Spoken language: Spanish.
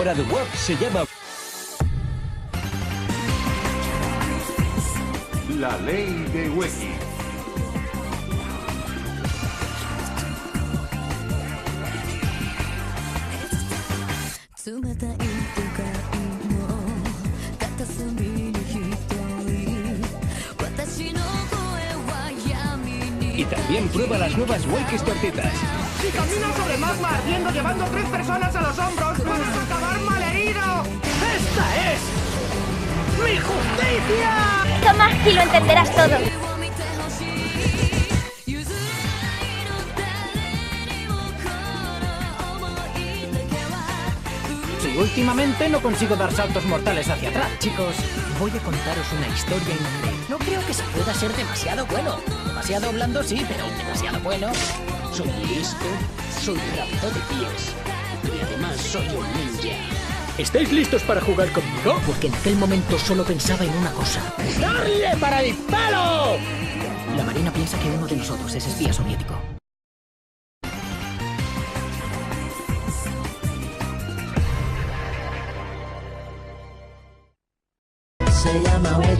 ahora The Web se llama... La ley de Weki. Y también prueba las nuevas Wakis tortitas. Si caminas sobre magma ardiendo llevando 3 personas a los hombros, vas a acabar malherido. ¡Esta es mi justicia! Toma y lo entenderás todo. Sí, últimamente no consigo dar saltos mortales hacia atrás. Chicos, voy a contaros una historia increíble. No creo que se pueda ser demasiado bueno. Demasiado blando sí, pero demasiado bueno. Soy listo, soy rápido de pies y además soy un ninja. ¿Estáis listos para jugar conmigo? Porque en aquel momento solo pensaba en una cosa. ¡Darle para el palo! La Marina piensa que uno de nosotros es espía soviético. Se llama Weki.